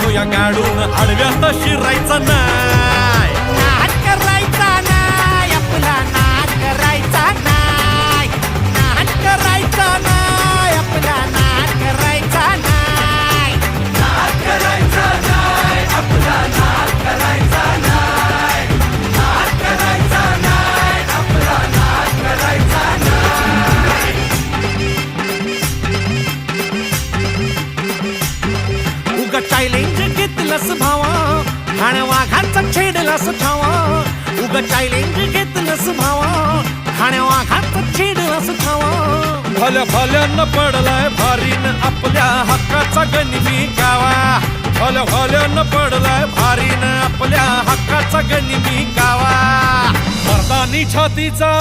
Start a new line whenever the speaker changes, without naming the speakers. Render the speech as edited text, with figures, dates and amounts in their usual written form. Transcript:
घेऊया गाडून आडव्यात शिरायचा नाही.
नाद करायचा नाही आपला, नाद करायचा नाही, नाद करायचा नाही आपला, नाद करायचा नाही,
नाद करायचा नाही आपला, नाद करायचा नाही, नाद करायचा नाही आपला, नाद करायचा नाही.
उगा चॅलेंज घेतलंस भावा, ठाण्या वाघाचा छेडलास ठावा. उगा चॅलेंज घेतलंस भावा, ठाण्या वाघाचा छेडलास ठावा.
भल्या भल्यानं पडलाय भारीन आपल्या हक्काचा गनिमी गावा. भल्या भल्यानं पडलाय भारीन आपल्या हक्काचा गनिमी गावा. मर्दानी छातीचा